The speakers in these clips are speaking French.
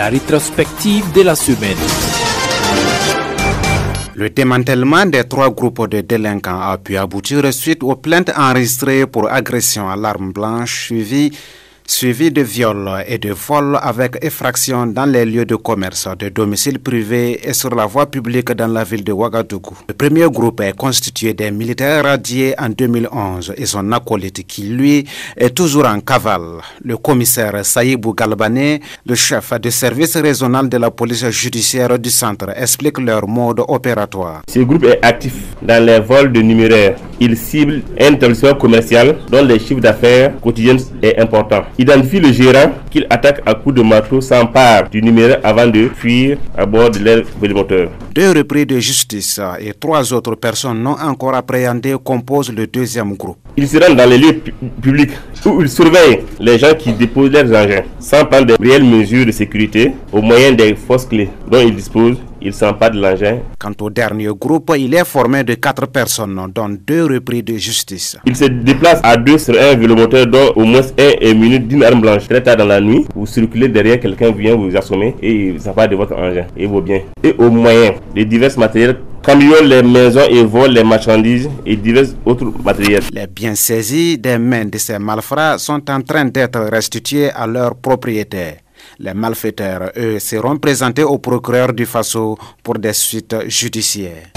rétrospective de la semaine. Le démantèlement des 3 groupes de délinquants a pu aboutir suite aux plaintes enregistrées pour agression à l'arme blanche suivi de viols et de vols avec effraction dans les lieux de commerce, de domiciles privés et sur la voie publique dans la ville de Ouagadougou. Le premier groupe est constitué des militaires radiés en 2011 et son acolyte qui, lui, est toujours en cavale. Le commissaire Saïbou Galbané, le chef du service régional de la police judiciaire du centre, explique leur mode opératoire. Ce groupe est actif dans les vols de numéraires. Il cible un établissement commercial dont le chiffre d'affaires quotidien est important. Identifie le gérant qu'il attaque à coups de marteau, s'empare du numéraire avant de fuir à bord de leur vélomoteur. 2 repris de justice et 3 autres personnes non encore appréhendées composent le deuxième groupe. Il se rend dans les lieux publics où il surveille les gens qui déposent leurs engins sans prendre de réelles mesures de sécurité au moyen des fausses clés dont il dispose. Il s'empare de l'engin. Quant au dernier groupe, il est formé de 4 personnes, dont 2 repris de justice. Il se déplace à 2 sur un vélomoteur dont au moins un est muni d'une arme blanche. Très tard dans la nuit, vous circulez derrière, quelqu'un vient vous assommer et il s'empare de votre engin et vos biens. Et au moyen de divers matériels, cambriolent les maisons et volent les marchandises et divers autres matériels. Les biens saisis des mains de ces malfrats sont en train d'être restitués à leurs propriétaires. Les malfaiteurs, eux, seront présentés au procureur du Faso pour des suites judiciaires.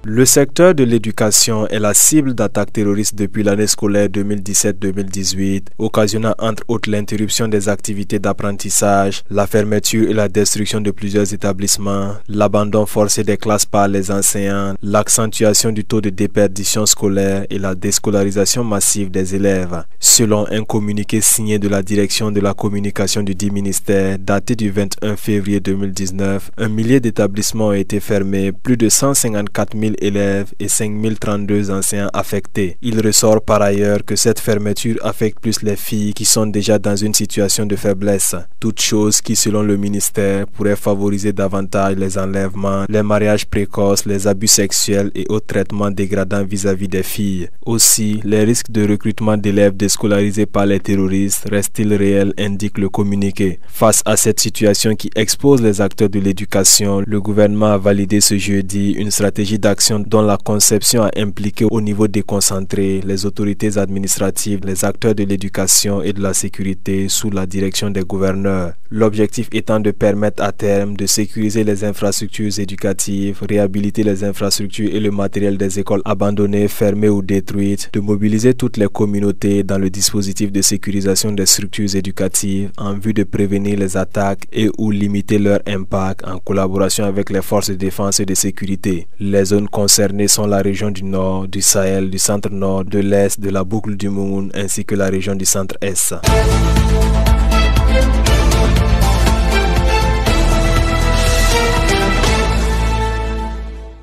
Le secteur de l'éducation est la cible d'attaques terroristes depuis l'année scolaire 2017-2018, occasionnant entre autres l'interruption des activités d'apprentissage, la fermeture et la destruction de plusieurs établissements, l'abandon forcé des classes par les enseignants, l'accentuation du taux de déperdition scolaire et la déscolarisation massive des élèves. Selon un communiqué signé de la direction de la communication du dit ministère, daté du 21 février 2019, un millier d'établissements ont été fermés, plus de 154 000 élèves et 5032 enseignants affectés. Il ressort par ailleurs que cette fermeture affecte plus les filles qui sont déjà dans une situation de faiblesse, toute chose qui, selon le ministère, pourrait favoriser davantage les enlèvements, les mariages précoces, les abus sexuels et autres traitements dégradants vis-à-vis des filles. Aussi, les risques de recrutement d'élèves déscolarisés par les terroristes restent-ils réels, indique le communiqué. Face à cette situation qui expose les acteurs de l'éducation, le gouvernement a validé ce jeudi une stratégie d'action dont la conception a impliqué au niveau déconcentré les autorités administratives, les acteurs de l'éducation et de la sécurité sous la direction des gouverneurs. L'objectif étant de permettre à terme de sécuriser les infrastructures éducatives, réhabiliter les infrastructures et le matériel des écoles abandonnées, fermées ou détruites, de mobiliser toutes les communautés dans le dispositif de sécurisation des structures éducatives en vue de prévenir les attaques et ou limiter leur impact en collaboration avec les forces de défense et de sécurité. Les zones concernées sont la région du Nord, du Sahel, du Centre-Nord, de l'Est, de la boucle du Moun ainsi que la région du Centre-Est.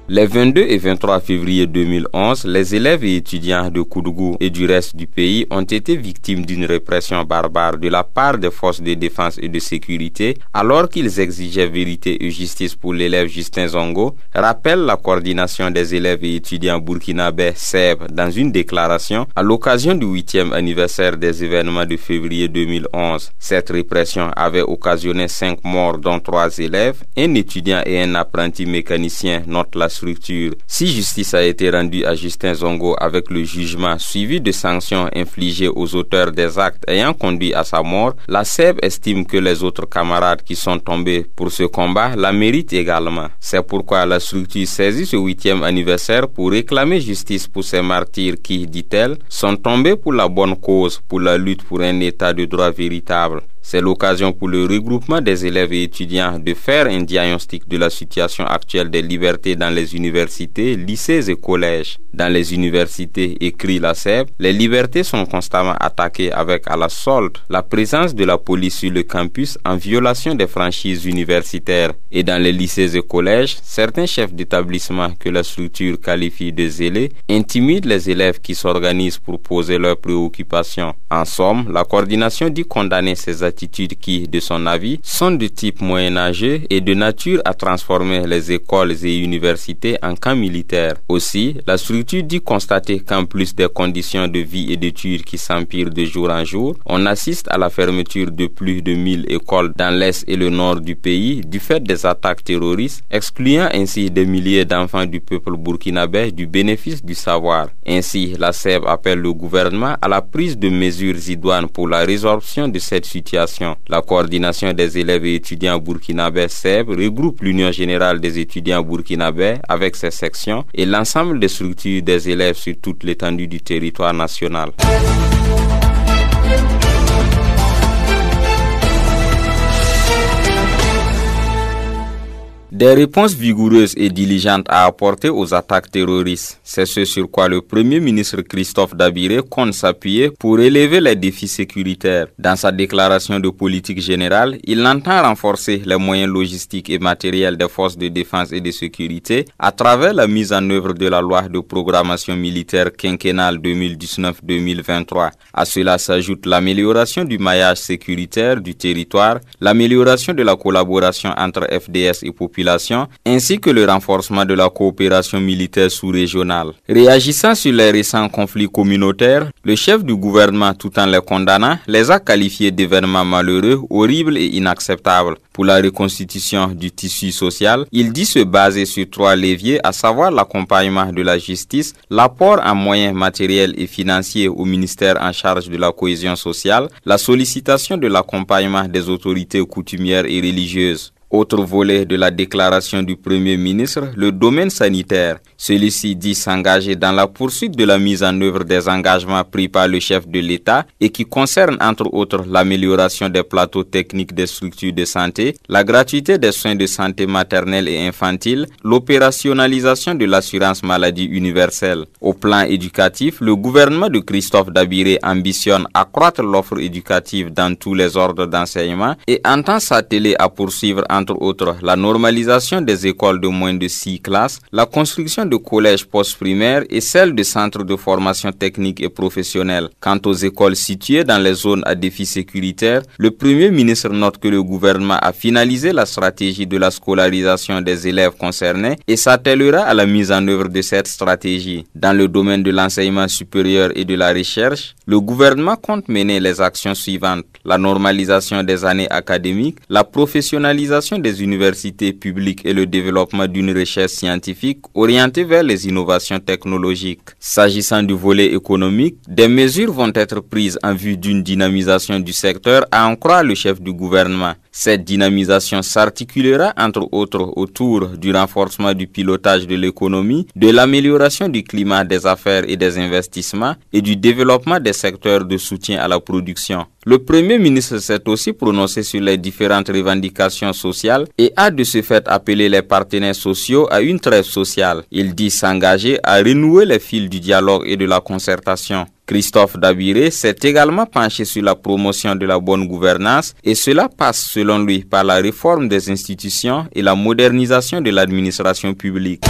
Les 22 et 23 février 2011, les élèves et étudiants de Koudougou et du reste du pays ont été victimes d'une répression barbare de la part des forces de défense et de sécurité alors qu'ils exigeaient vérité et justice pour l'élève Justin Zongo, rappelle la coordination des élèves et étudiants burkinabés SEB dans une déclaration à l'occasion du 8e anniversaire des événements de février 2011. Cette répression avait occasionné 5 morts dont 3 élèves, un étudiant et un apprenti mécanicien, note la structure. Si justice a été rendue à Justin Zongo avec le jugement suivi de sanctions infligées aux auteurs des actes ayant conduit à sa mort, la SEB estime que les autres camarades qui sont tombés pour ce combat la méritent également. C'est pourquoi la structure saisit ce 8e anniversaire pour réclamer justice pour ces martyrs qui, dit-elle, sont tombés pour la bonne cause, pour la lutte pour un état de droit véritable. C'est l'occasion pour le regroupement des élèves et étudiants de faire un diagnostic de la situation actuelle des libertés dans les universités, lycées et collèges. Dans les universités, écrit la SEB, les libertés sont constamment attaquées avec à la solde la présence de la police sur le campus en violation des franchises universitaires. Et dans les lycées et collèges, certains chefs d'établissement que la structure qualifie de zélés intimident les élèves qui s'organisent pour poser leurs préoccupations. En somme, la coordination dit condamner ces attitudes certitude qui, de son avis, sont de type moyenâgeux et de nature à transformer les écoles et universités en camps militaires. Aussi, la structure dit constater qu'en plus des conditions de vie et d'études qui s'empirent de jour en jour, on assiste à la fermeture de plus de 1000 écoles dans l'est et le nord du pays du fait des attaques terroristes, excluant ainsi des milliers d'enfants du peuple burkinabé du bénéfice du savoir. Ainsi, la SEB appelle le gouvernement à la prise de mesures idoines pour la résorption de cette situation. La coordination des élèves et étudiants burkinabés SEB regroupe l'Union générale des étudiants burkinabés avec ses sections et l'ensemble des structures des élèves sur toute l'étendue du territoire national. Des réponses vigoureuses et diligentes à apporter aux attaques terroristes. C'est ce sur quoi le Premier ministre Christophe Dabiré compte s'appuyer pour relever les défis sécuritaires. Dans sa déclaration de politique générale, il entend renforcer les moyens logistiques et matériels des forces de défense et de sécurité à travers la mise en œuvre de la loi de programmation militaire quinquennale 2019-2023. À cela s'ajoute l'amélioration du maillage sécuritaire du territoire, l'amélioration de la collaboration entre FDS et population, ainsi que le renforcement de la coopération militaire sous-régionale. Réagissant sur les récents conflits communautaires, le chef du gouvernement, tout en les condamnant, les a qualifiés d'événements malheureux, horribles et inacceptables. Pour la reconstitution du tissu social, il dit se baser sur 3 leviers, à savoir l'accompagnement de la justice, l'apport en moyens matériels et financiers au ministère en charge de la cohésion sociale, la sollicitation de l'accompagnement des autorités coutumières et religieuses. Autre volet de la déclaration du Premier ministre, le domaine sanitaire. Celui-ci dit s'engager dans la poursuite de la mise en œuvre des engagements pris par le chef de l'État et qui concernent entre autres l'amélioration des plateaux techniques des structures de santé, la gratuité des soins de santé maternelle et infantile, l'opérationnalisation de l'assurance maladie universelle. Au plan éducatif, le gouvernement de Christophe Dabiré ambitionne accroître l'offre éducative dans tous les ordres d'enseignement et entend s'atteler à poursuivre entre autres la normalisation des écoles de moins de 6 classes, la construction de collèges post-primaires et celle de centres de formation technique et professionnelle. Quant aux écoles situées dans les zones à défi sécuritaire, le Premier ministre note que le gouvernement a finalisé la stratégie de la scolarisation des élèves concernés et s'attellera à la mise en œuvre de cette stratégie. Dans le domaine de l'enseignement supérieur et de la recherche, le gouvernement compte mener les actions suivantes: la normalisation des années académiques, la professionnalisation des universités publiques et le développement d'une recherche scientifique orientée vers les innovations technologiques. S'agissant du volet économique, des mesures vont être prises en vue d'une dynamisation du secteur, à en croire le chef du gouvernement. Cette dynamisation s'articulera entre autres autour du renforcement du pilotage de l'économie, de l'amélioration du climat des affaires et des investissements et du développement des secteurs de soutien à la production. Le Premier ministre s'est aussi prononcé sur les différentes revendications sociales et a de ce fait appelé les partenaires sociaux à une trêve sociale. Il dit s'engager à renouer les fils du dialogue et de la concertation. Christophe Dabiré s'est également penché sur la promotion de la bonne gouvernance et cela passe selon lui par la réforme des institutions et la modernisation de l'administration publique.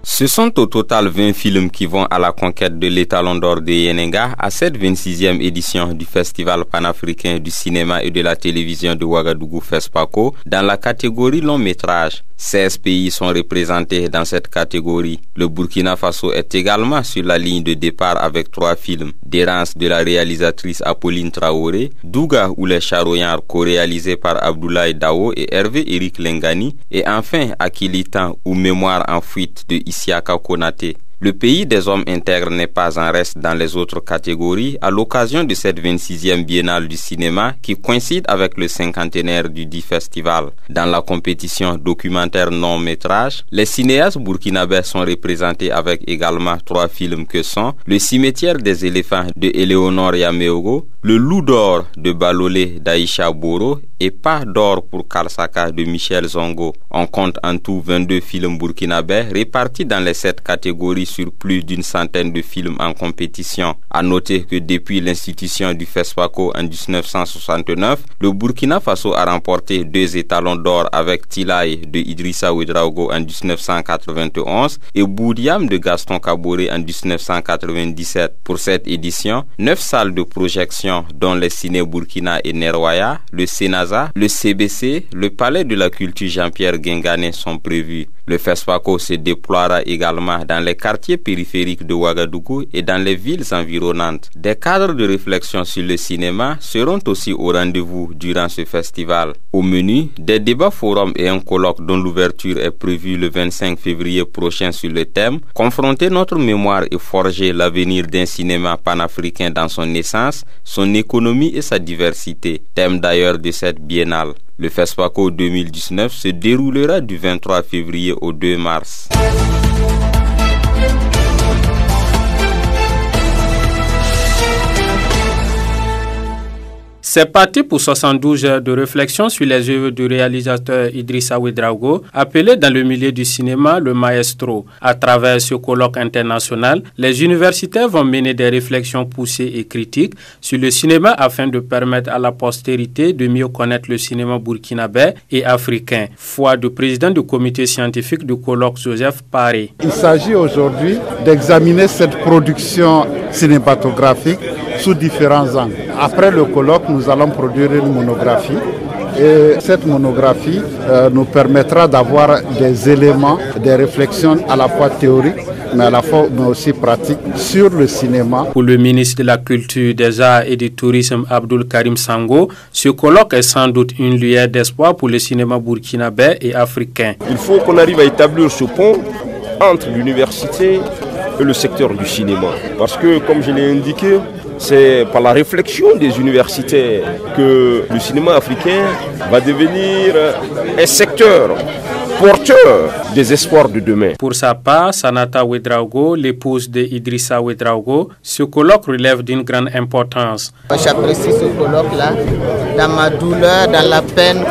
Ce sont au total 20 films qui vont à la conquête de l'étalon d'or de Yenenga à cette 26e édition du Festival panafricain du cinéma et de la télévision de Ouagadougou FESPACO dans la catégorie long métrage. 16 pays sont représentés dans cette catégorie. Le Burkina Faso est également sur la ligne de départ avec 3 films. D'errance de la réalisatrice Apolline Traoré, Douga ou les Charoyans co-réalisé par Abdoulaye Dao et Hervé Eric Lengani, et enfin Akilitan ou Mémoire en fuite de Isiaka Konaté. Le pays des hommes intègres n'est pas en reste dans les autres catégories à l'occasion de cette 26e biennale du cinéma qui coïncide avec le cinquantenaire du dit festival. Dans la compétition documentaire non-métrage, les cinéastes burkinabés sont représentés avec également 3 films que sont Le cimetière des éléphants de Éléonore Yameogo, Le loup d'or de Balolé d'Aïcha Boro et pas d'or pour Karsaka de Michel Zongo. On compte en tout 22 films burkinabés répartis dans les 7 catégories sur plus d'une centaine de films en compétition. À noter que depuis l'institution du FESPACO en 1969, le Burkina Faso a remporté 2 étalons d'or avec Tilaye de Idrissa Ouedraogo en 1991 et Boudiam de Gaston Kaboré en 1997. Pour cette édition, 9 salles de projection dont les Ciné Burkina et Nerwaya, le Senaza, le CBC, le Palais de la Culture Jean-Pierre Guingané sont prévus. Le FESPACO se déploiera également dans les quartiers périphériques de Ouagadougou et dans les villes environnantes. Des cadres de réflexion sur le cinéma seront aussi au rendez-vous durant ce festival. Au menu, des débats forums et un colloque dont l'ouverture est prévue le 25 février prochain sur le thème « Confronter notre mémoire et forger l'avenir d'un cinéma panafricain dans son essence, son économie et sa diversité », thème d'ailleurs de cette biennale. Le FESPACO 2019 se déroulera du 23 février au 2 mars. C'est parti pour 72 heures de réflexion sur les œuvres du réalisateur Idrissa Ouedraogo, appelé dans le milieu du cinéma le maestro. À travers ce colloque international, les universitaires vont mener des réflexions poussées et critiques sur le cinéma afin de permettre à la postérité de mieux connaître le cinéma burkinabé et africain. Foi du président du comité scientifique du colloque, Joseph Paré. Il s'agit aujourd'hui d'examiner cette production cinématographique sous différents angles. Après le colloque, nous allons produire une monographie et cette monographie nous permettra d'avoir des éléments, des réflexions à la fois théoriques mais aussi pratiques sur le cinéma. Pour le ministre de la Culture, des Arts et du Tourisme, Abdoul Karim Sango, ce colloque est sans doute une lueur d'espoir pour le cinéma burkinabé et africain. Il faut qu'on arrive à établir ce pont entre l'université et le secteur du cinéma. Parce que, comme je l'ai indiqué, c'est par la réflexion des universitaires que le cinéma africain va devenir un secteur porteur des espoirs de demain. Pour sa part, Sanata Ouedraogo, l'épouse de Idrissa Ouedraogo, ce colloque relève d'une grande importance. J'apprécie ce colloque-là, dans ma douleur, dans la peine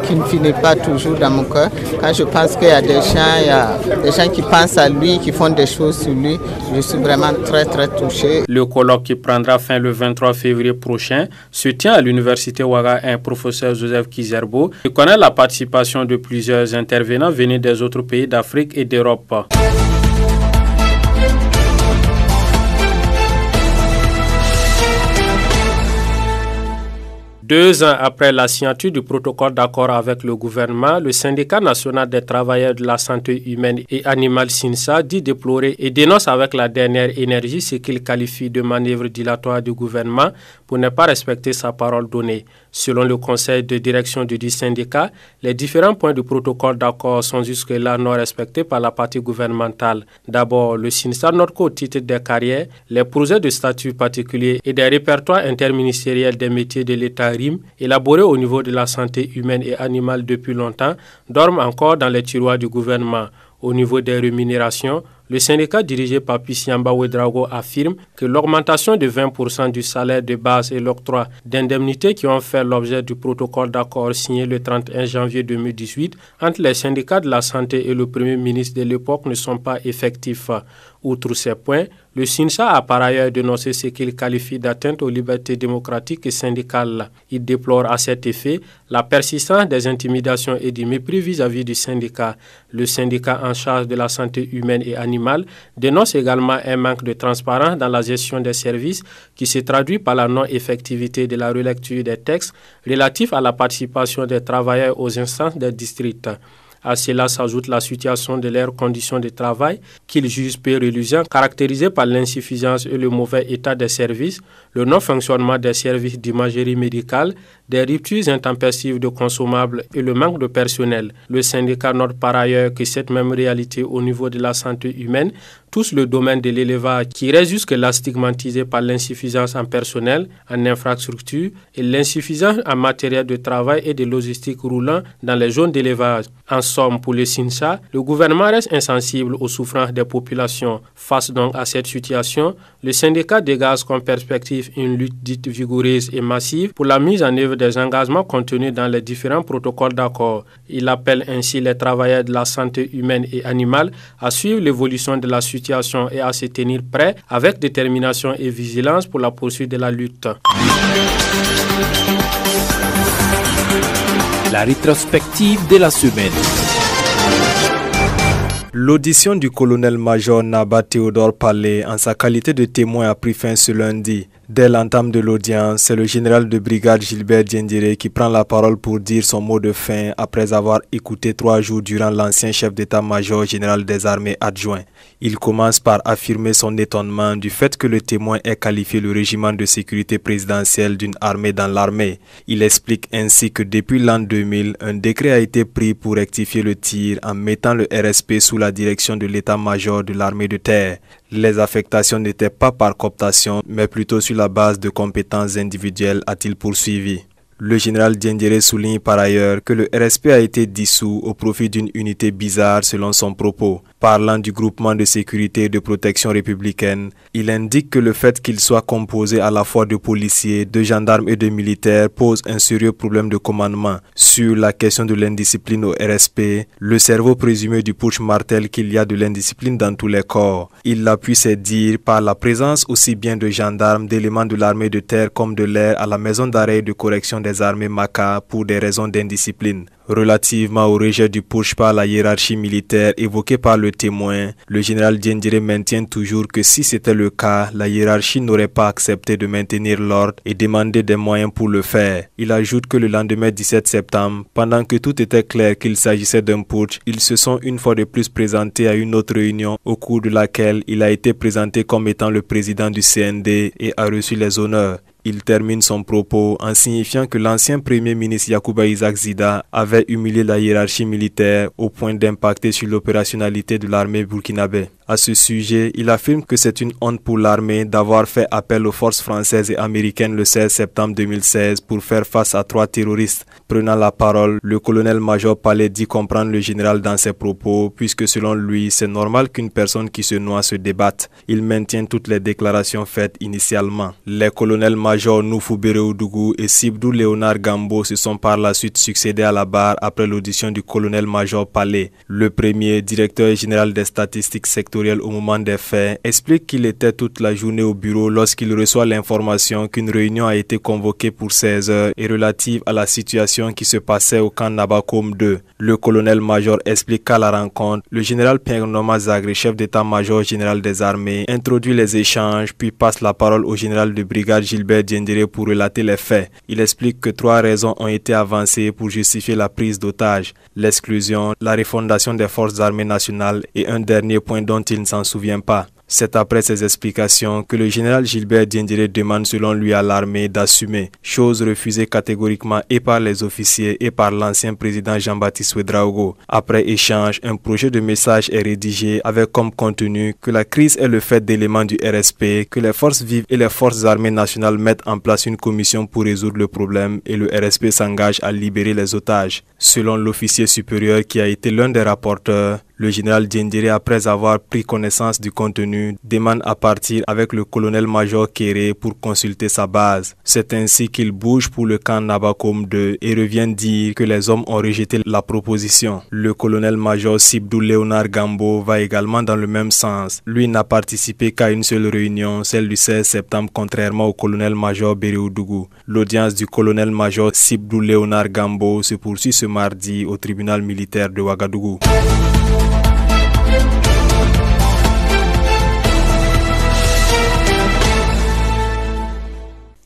qui ne finit pas toujours dans mon cœur. Quand je pense qu'il y a des gens qui pensent à lui, qui font des choses sur lui, je suis vraiment très touché. Le colloque qui prendra fin le 23 février prochain se tient à l'université Ouaga, un professeur Joseph Kizerbo, qui connaît la participation de plusieurs intervenants venus des autres pays d'Afrique et d'Europe. 2 ans après la signature du protocole d'accord avec le gouvernement, le syndicat national des travailleurs de la santé humaine et animale SINSA dit déplorer et dénonce avec la dernière énergie ce qu'il qualifie de manœuvre dilatoire du gouvernement pour ne pas respecter sa parole donnée. Selon le conseil de direction du syndicat, les différents points du protocole d'accord sont jusque-là non respectés par la partie gouvernementale. D'abord, le SINSA note qu'au titre des carrières, les projets de statut particulier et des répertoires interministériels des métiers de l'État élaborés au niveau de la santé humaine et animale depuis longtemps, dorment encore dans les tiroirs du gouvernement. Au niveau des rémunérations, le syndicat dirigé par Pissiamba Ouedraogo affirme que l'augmentation de 20% du salaire de base et l'octroi d'indemnités qui ont fait l'objet du protocole d'accord signé le 31 janvier 2018 entre les syndicats de la santé et le Premier ministre de l'époque ne sont pas effectifs. Outre ces points, le SINSA a par ailleurs dénoncé ce qu'il qualifie d'atteinte aux libertés démocratiques et syndicales. Il déplore à cet effet la persistance des intimidations et du mépris vis-à-vis du syndicat. Le syndicat en charge de la santé humaine et animale dénonce également un manque de transparence dans la gestion des services qui se traduit par la non-effectivité de la relecture des textes relatifs à la participation des travailleurs aux instances des districts. À cela s'ajoute la situation de leurs conditions de travail qu'ils jugent peu reluisantes, caractérisées par l'insuffisance et le mauvais état des services, le non-fonctionnement des services d'imagerie médicale, des ruptures intempestives de consommables et le manque de personnel. Le syndicat note par ailleurs que cette même réalité au niveau de la santé humaine touche le domaine de l'élevage qui reste jusque-là stigmatisé par l'insuffisance en personnel, en infrastructure et l'insuffisance en matériel de travail et de logistique roulant dans les zones d'élevage. En somme, pour le SINSA, le gouvernement reste insensible aux souffrances des populations. Face donc à cette situation, le syndicat dégage comme perspective objectif une lutte dite vigoureuse et massive pour la mise en œuvre des engagements contenus dans les différents protocoles d'accord. Il appelle ainsi les travailleurs de la santé humaine et animale à suivre l'évolution de la situation et à se tenir prêts avec détermination et vigilance pour la poursuite de la lutte. La rétrospective de la semaine. L'audition du colonel-major Naba Théodore Palé en sa qualité de témoin a pris fin ce lundi. Dès l'entame de l'audience, c'est le général de brigade Gilbert Diendéré qui prend la parole pour dire son mot de fin après avoir écouté 3 jours durant l'ancien chef d'état-major général des armées adjoint. Il commence par affirmer son étonnement du fait que le témoin ait qualifié le régiment de sécurité présidentielle d'une armée dans l'armée. Il explique ainsi que depuis l'an 2000, un décret a été pris pour rectifier le tir en mettant le RSP sous la direction de l'état-major de l'armée de terre. Les affectations n'étaient pas par cooptation, mais plutôt sur la base de compétences individuelles, a-t-il poursuivi. Le général Diendéré souligne par ailleurs que le RSP a été dissous au profit d'une unité bizarre selon son propos. Parlant du groupement de sécurité et de protection républicaine, il indique que le fait qu'il soit composé à la fois de policiers, de gendarmes et de militaires pose un sérieux problème de commandement. Sur la question de l'indiscipline au RSP, le cerveau présumé du putsch martèle qu'il y a de l'indiscipline dans tous les corps. Il appuie ses dires par la présence aussi bien de gendarmes, d'éléments de l'armée de terre comme de l'air à la maison d'arrêt et de correction des armées Maka pour des raisons d'indiscipline. Relativement au rejet du putsch par la hiérarchie militaire évoqué par le témoin, le général Diendéré maintient toujours que si c'était le cas, la hiérarchie n'aurait pas accepté de maintenir l'ordre et demandé des moyens pour le faire. Il ajoute que le lendemain 17 septembre, pendant que tout était clair qu'il s'agissait d'un putsch, ils se sont une fois de plus présentés à une autre réunion au cours de laquelle il a été présenté comme étant le président du CND et a reçu les honneurs. Il termine son propos en signifiant que l'ancien premier ministre Yacouba Isaac Zida avait humilié la hiérarchie militaire au point d'impacter sur l'opérationnalité de l'armée burkinabé. À ce sujet, il affirme que c'est une honte pour l'armée d'avoir fait appel aux forces françaises et américaines le 16 septembre 2016 pour faire face à 3 terroristes. Prenant la parole, le colonel-major Palé dit comprendre le général dans ses propos puisque selon lui, c'est normal qu'une personne qui se noie se débatte. Il maintient toutes les déclarations faites initialement. Les colonels-majors Noufou Béréoudougou et Sibdou Léonard Gambo se sont par la suite succédés à la barre après l'audition du colonel-major Palé. Le premier, directeur général des statistiques sectorielles au moment des faits, explique qu'il était toute la journée au bureau lorsqu'il reçoit l'information qu'une réunion a été convoquée pour 16 heures et relative à la situation qui se passait au camp Nabakom 2. Le colonel-major explique qu'à la rencontre, le général Pierre Noma Zagré, chef d'état-major général des armées, introduit les échanges puis passe la parole au général de brigade Gilbert Diendéré pour relater les faits. Il explique que 3 raisons ont été avancées pour justifier la prise d'otages: l'exclusion, la refondation des forces armées nationales et un dernier point dont il ne s'en souvient pas. C'est après ces explications que le général Gilbert Diendéré demande selon lui à l'armée d'assumer, chose refusée catégoriquement et par les officiers et par l'ancien président Jean-Baptiste Ouédraogo. Après échange, un projet de message est rédigé avec comme contenu que la crise est le fait d'éléments du RSP, que les forces vives et les forces armées nationales mettent en place une commission pour résoudre le problème et le RSP s'engage à libérer les otages. Selon l'officier supérieur qui a été l'un des rapporteurs, le général Diendéré, après avoir pris connaissance du contenu, demande à partir avec le colonel-major Kéré pour consulter sa base. C'est ainsi qu'il bouge pour le camp Nabakom 2 et revient dire que les hommes ont rejeté la proposition. Le colonel-major Sibdou Léonard Gambo va également dans le même sens. Lui n'a participé qu'à une seule réunion, celle du 16 septembre, contrairement au colonel-major Béréoudougou. L'audience du colonel-major Sibdou Léonard Gambo se poursuit ce mardi au tribunal militaire de Ouagadougou.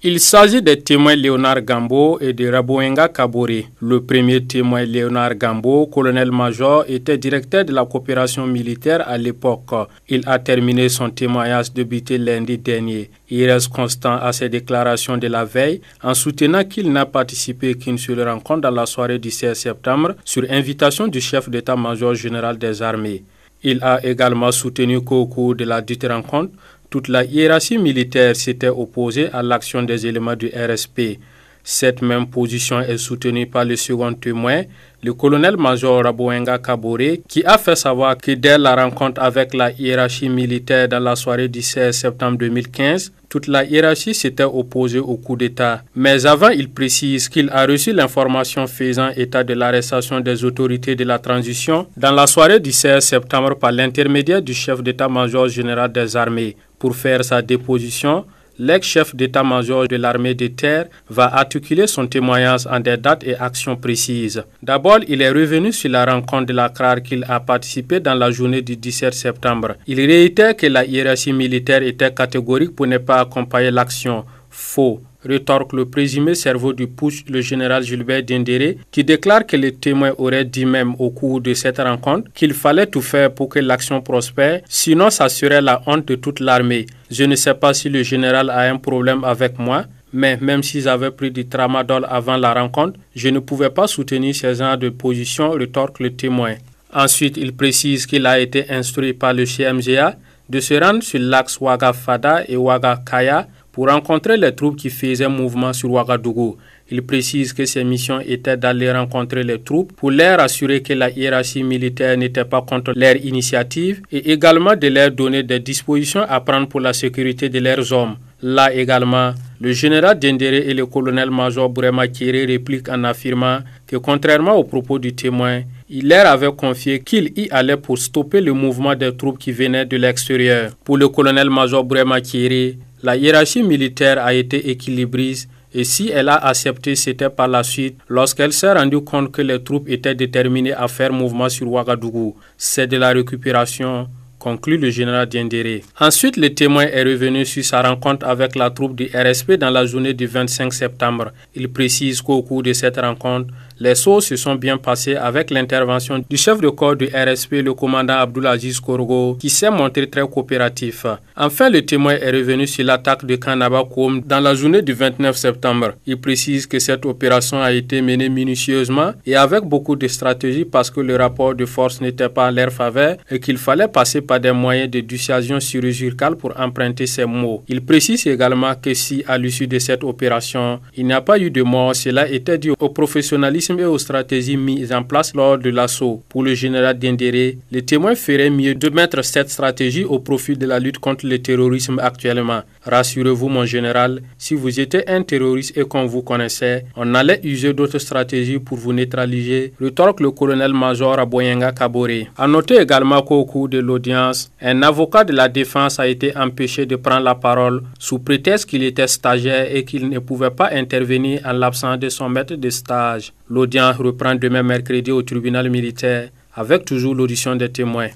Il s'agit des témoins Léonard Gambo et de Rabouenga Kaboré. Le premier témoin Léonard Gambo, colonel-major, était directeur de la coopération militaire à l'époque. Il a terminé son témoignage débuté lundi dernier. Il reste constant à ses déclarations de la veille en soutenant qu'il n'a participé qu'une seule rencontre dans la soirée du 16 septembre sur invitation du chef d'état-major général des armées. Il a également soutenu qu'au cours de la dite rencontre, toute la hiérarchie militaire s'était opposée à l'action des éléments du RSP. Cette même position est soutenue par le second témoin, le colonel-major Rabouenga Kaboré, qui a fait savoir que dès la rencontre avec la hiérarchie militaire dans la soirée du 16 septembre 2015, toute la hiérarchie s'était opposée au coup d'État. Mais avant, il précise qu'il a reçu l'information faisant état de l'arrestation des autorités de la transition dans la soirée du 16 septembre par l'intermédiaire du chef d'état-major général des armées. Pour faire sa déposition, l'ex-chef d'état-major de l'armée de terre va articuler son témoignage en des dates et actions précises. D'abord, il est revenu sur la rencontre de la CRAR qu'il a participé dans la journée du 17 septembre. Il réitère que la hiérarchie militaire était catégorique pour ne pas accompagner l'action. Faux, rétorque le présumé cerveau du putsch, le général Gilbert Diendéré, qui déclare que les témoins auraient dit même au cours de cette rencontre qu'il fallait tout faire pour que l'action prospère, sinon ça serait la honte de toute l'armée. Je ne sais pas si le général a un problème avec moi, mais même s'ils avaient pris du tramadol avant la rencontre, je ne pouvais pas soutenir ce genre de position, rétorque le témoin. Ensuite, il précise qu'il a été instruit par le CMGA de se rendre sur l'axe Ouaga-Fada et Ouaga-Kaya pour rencontrer les troupes qui faisaient mouvement sur Ouagadougou. Il précise que ses missions étaient d'aller rencontrer les troupes pour leur assurer que la hiérarchie militaire n'était pas contre leur initiative et également de leur donner des dispositions à prendre pour la sécurité de leurs hommes. Là également, le général Diendéré et le colonel-major Bourema Kéré répliquent en affirmant que contrairement aux propos du témoin, il leur avait confié qu'il y allait pour stopper le mouvement des troupes qui venaient de l'extérieur. Pour le colonel-major Bourema Kéré, la hiérarchie militaire a été équilibriste et si elle a accepté, c'était par la suite lorsqu'elle s'est rendue compte que les troupes étaient déterminées à faire mouvement sur Ouagadougou. C'est de la récupération, conclut le général Diendéré. Ensuite, le témoin est revenu sur sa rencontre avec la troupe du RSP dans la journée du 25 septembre. Il précise qu'au cours de cette rencontre, les choses se sont bien passées avec l'intervention du chef de corps du RSP, le commandant Abdoulaziz Korgo, qui s'est montré très coopératif. Enfin, le témoin est revenu sur l'attaque de Kanabakoum dans la journée du 29 septembre. Il précise que cette opération a été menée minutieusement et avec beaucoup de stratégie parce que le rapport de force n'était pas en leur faveur et qu'il fallait passer par des moyens de dissuasion chirurgicale pour emprunter ces mots. Il précise également que si, à l'issue de cette opération, il n'y a pas eu de mort, cela était dû au professionnalisme et aux stratégies mises en place lors de l'assaut. Pour le général Diendéré, les témoins feraient mieux de mettre cette stratégie au profit de la lutte contre le terrorisme actuellement. Rassurez-vous, mon général, si vous étiez un terroriste et qu'on vous connaissait, on allait user d'autres stratégies pour vous neutraliser, rétorque le colonel-major Aboyenga Kabore. À noter également qu'au cours de l'audience, un avocat de la défense a été empêché de prendre la parole sous prétexte qu'il était stagiaire et qu'il ne pouvait pas intervenir en l'absence de son maître de stage. L'audience reprend demain mercredi au tribunal militaire avec toujours l'audition des témoins.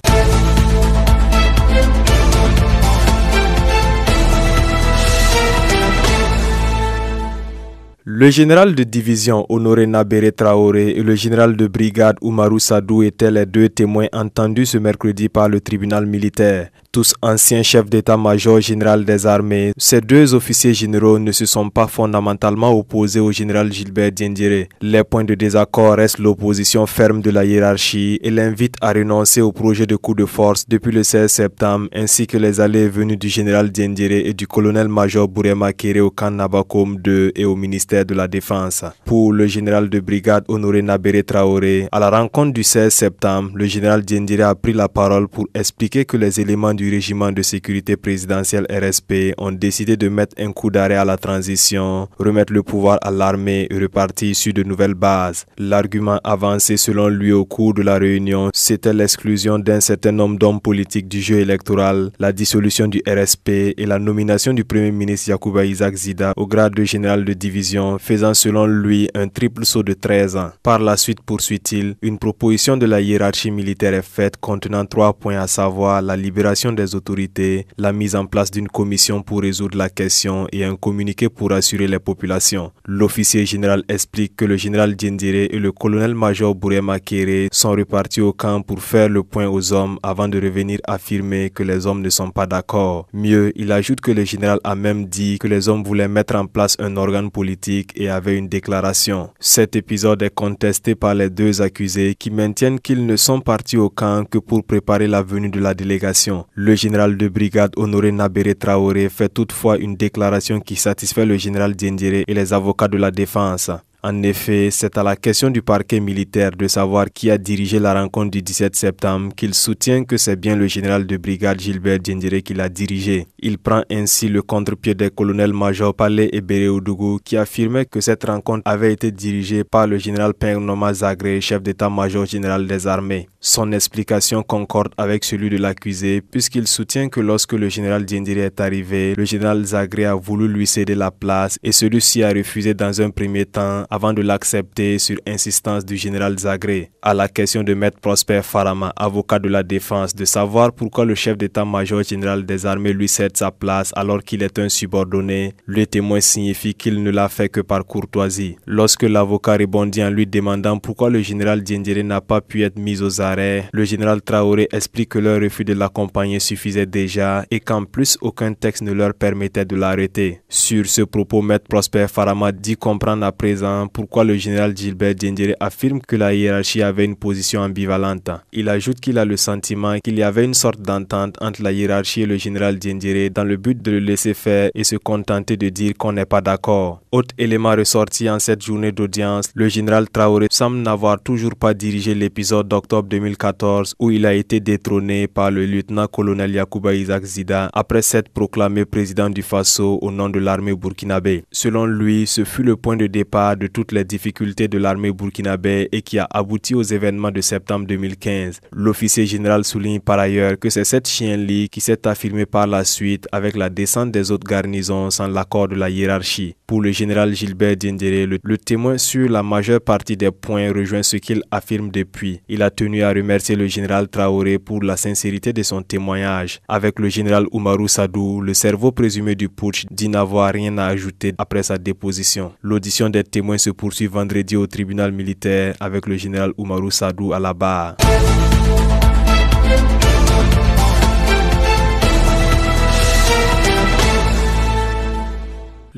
Le général de division Honoré Nabéré Traoré et le général de brigade Oumarou Sadou étaient les deux témoins entendus ce mercredi par le tribunal militaire. Tous anciens chefs d'état-major général des armées, ces deux officiers généraux ne se sont pas fondamentalement opposés au général Gilbert Diendéré. Les points de désaccord restent l'opposition ferme de la hiérarchie et l'invite à renoncer au projet de coup de force depuis le 16 septembre ainsi que les allées et venues du général Diendéré et du colonel-major Bourema Kéré au camp Nabakoum 2 et au ministère de la Défense. Pour le général de brigade Honoré Nabéré Traoré, à la rencontre du 16 septembre, le général Diendéré a pris la parole pour expliquer que les éléments du régiment de sécurité présidentielle RSP ont décidé de mettre un coup d'arrêt à la transition, remettre le pouvoir à l'armée et repartir sur de nouvelles bases. L'argument avancé selon lui au cours de la réunion, c'était l'exclusion d'un certain nombre d'hommes politiques du jeu électoral, la dissolution du RSP et la nomination du premier ministre Yacouba Isaac Zida au grade de général de division, faisant selon lui un triple saut de 13 ans. Par la suite, poursuit-il, une proposition de la hiérarchie militaire est faite contenant 3 points, à savoir la libération des autorités, la mise en place d'une commission pour résoudre la question et un communiqué pour assurer les populations. L'officier général explique que le général Diendéré et le colonel-major Bourema Kéré sont repartis au camp pour faire le point aux hommes avant de revenir affirmer que les hommes ne sont pas d'accord. Mieux, il ajoute que le général a même dit que les hommes voulaient mettre en place un organe politique et avait une déclaration. Cet épisode est contesté par les deux accusés qui maintiennent qu'ils ne sont partis au camp que pour préparer la venue de la délégation. Le général de brigade Honoré Nabéré Traoré fait toutefois une déclaration qui satisfait le général Diendéré et les avocats de la défense. En effet, c'est à la question du parquet militaire de savoir qui a dirigé la rencontre du 17 septembre qu'il soutient que c'est bien le général de brigade Gilbert Diendéré qui l'a dirigé. Il prend ainsi le contre-pied des colonels-majors Palais et Béréoudougou qui affirmaient que cette rencontre avait été dirigée par le général Peng-Noma Zagré, chef d'état-major général des armées. Son explication concorde avec celui de l'accusé puisqu'il soutient que lorsque le général Diendéré est arrivé, le général Zagré a voulu lui céder la place et celui-ci a refusé dans un premier temps avant de l'accepter sur insistance du général Zagré. À la question de Maître Prosper Farama, avocat de la défense, de savoir pourquoi le chef d'état-major général des armées lui cède sa place alors qu'il est un subordonné, le témoin signifie qu'il ne l'a fait que par courtoisie. Lorsque l'avocat répondit en lui demandant pourquoi le général Diendéré n'a pas pu être mis aux arrêts, le général Traoré explique que leur refus de l'accompagner suffisait déjà et qu'en plus aucun texte ne leur permettait de l'arrêter. Sur ce propos, Maître Prosper Farama dit comprendre à présent pourquoi le général Gilbert Diendéré affirme que la hiérarchie avait une position ambivalente. Il ajoute qu'il a le sentiment qu'il y avait une sorte d'entente entre la hiérarchie et le général Diendéré dans le but de le laisser faire et se contenter de dire qu'on n'est pas d'accord. Autre élément ressorti en cette journée d'audience, le général Traoré semble n'avoir toujours pas dirigé l'épisode d'octobre 2014 où il a été détrôné par le lieutenant-colonel Yacouba Isaac Zida après s'être proclamé président du Faso au nom de l'armée burkinabé. Selon lui, ce fut le point de départ de toutes les difficultés de l'armée burkinabé et qui a abouti aux événements de septembre 2015. L'officier général souligne par ailleurs que c'est cette chien-lit qui s'est affirmée par la suite avec la descente des autres garnisons sans l'accord de la hiérarchie. Pour le général Gilbert Diendéré, le témoin sur la majeure partie des points rejoint ce qu'il affirme depuis. Il a tenu à remercier le général Traoré pour la sincérité de son témoignage. Avec le général Oumarou Sadou, le cerveau présumé du putsch dit n'avoir rien à ajouter après sa déposition. L'audition des témoins se poursuit vendredi au tribunal militaire avec le général Oumarou Sadou à la barre.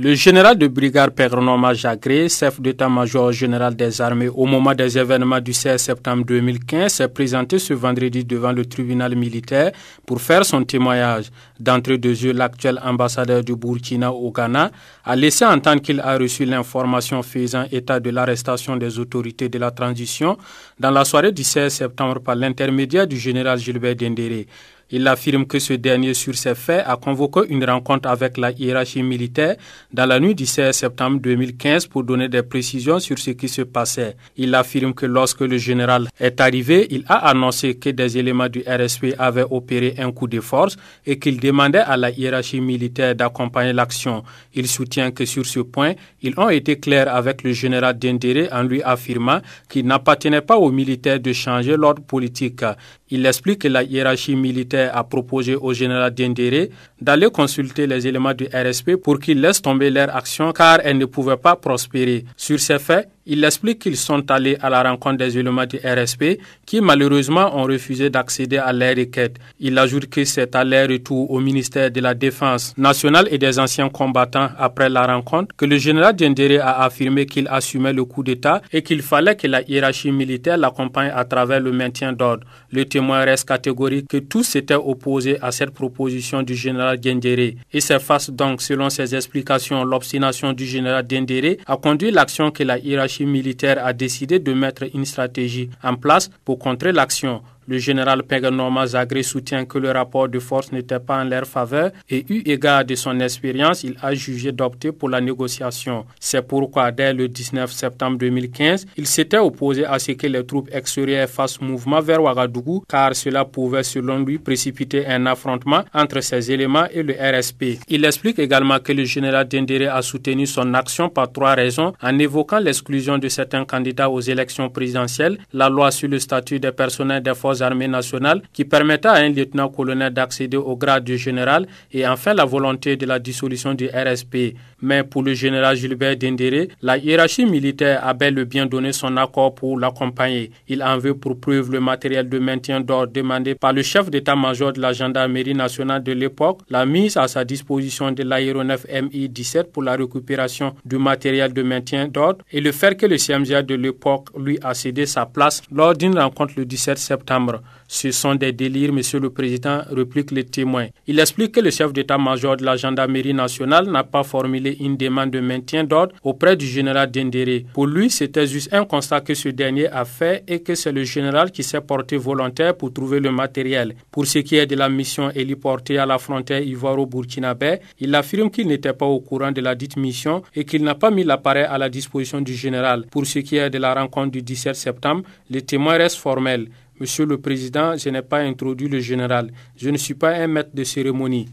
Le général de brigade Peng-Noma Zagré, chef d'état-major général des armées au moment des événements du 16 septembre 2015, s'est présenté ce vendredi devant le tribunal militaire pour faire son témoignage. D'entrée de jeu, l'actuel ambassadeur du Burkina au Ghana a laissé entendre qu'il a reçu l'information faisant état de l'arrestation des autorités de la transition dans la soirée du 16 septembre par l'intermédiaire du général Gilbert Diendéré. Il affirme que ce dernier, sur ces faits, a convoqué une rencontre avec la hiérarchie militaire dans la nuit du 16 septembre 2015 pour donner des précisions sur ce qui se passait. Il affirme que lorsque le général est arrivé, il a annoncé que des éléments du RSP avaient opéré un coup de force et qu'il demandait à la hiérarchie militaire d'accompagner l'action. Il soutient que sur ce point, ils ont été clairs avec le général Diendéré en lui affirmant qu'il n'appartenait pas aux militaires de changer l'ordre politique. Il explique que la hiérarchie militaire a proposé au général Diendéré d'aller consulter les éléments du RSP pour qu'ils laissent tomber leur action car elles ne pouvaient pas prospérer. Sur ces faits, il explique qu'ils sont allés à la rencontre des éléments du RSP qui malheureusement ont refusé d'accéder à leur requête. Il ajoute que c'est à leur retour au ministère de la Défense nationale et des anciens combattants après la rencontre que le général Diendéré a affirmé qu'il assumait le coup d'État et qu'il fallait que la hiérarchie militaire l'accompagne à travers le maintien d'ordre. Le témoin reste catégorique que tous s'étaient opposés à cette proposition du général Diendéré et s'efface donc, selon ses explications, l'obstination du général Diendéré a conduit l'action que la hiérarchie militaire a décidé de mettre une stratégie en place pour contrer l'action. Le général Peng-Noma Zagré soutient que le rapport de force n'était pas en leur faveur et eu égard de son expérience, il a jugé d'opter pour la négociation. C'est pourquoi dès le 19 septembre 2015, il s'était opposé à ce que les troupes extérieures fassent mouvement vers Ouagadougou car cela pouvait selon lui précipiter un affrontement entre ces éléments et le RSP. Il explique également que le général Diendéré a soutenu son action par 3 raisons en évoquant l'exclusion de certains candidats aux élections présidentielles, la loi sur le statut des personnels des forces armées nationales qui permettait à un lieutenant-colonel d'accéder au grade de général et enfin la volonté de la dissolution du RSP. Mais pour le général Gilbert Diendéré, la hiérarchie militaire a bel et bien donné son accord pour l'accompagner. Il en veut pour preuve le matériel de maintien d'ordre demandé par le chef d'état-major de la gendarmerie nationale de l'époque, la mise à sa disposition de l'aéronef Mi-17 pour la récupération du matériel de maintien d'ordre et le fait que le CMGA de l'époque lui a cédé sa place lors d'une rencontre le 17 septembre. septembre. Ce sont des délires, Monsieur le Président, réplique le témoin. Il explique que le chef d'état-major de la gendarmerie nationale n'a pas formulé une demande de maintien d'ordre auprès du général Dendéré. Pour lui, c'était juste un constat que ce dernier a fait et que c'est le général qui s'est porté volontaire pour trouver le matériel. Pour ce qui est de la mission héliportée à la frontière ivoiro-burkinabé, il affirme qu'il n'était pas au courant de la dite mission et qu'il n'a pas mis l'appareil à la disposition du général. Pour ce qui est de la rencontre du 17 septembre, le témoin reste formel. Monsieur le Président, je n'ai pas introduit le général. Je ne suis pas un maître de cérémonie.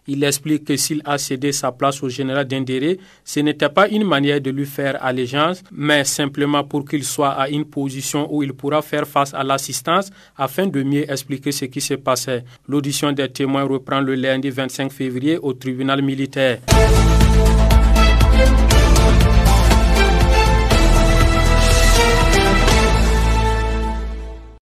Il explique que s'il a cédé sa place au général Dendéré, ce n'était pas une manière de lui faire allégeance, mais simplement pour qu'il soit à une position où il pourra faire face à l'assistance afin de mieux expliquer ce qui se passait. L'audition des témoins reprend le lundi 25 février au tribunal militaire.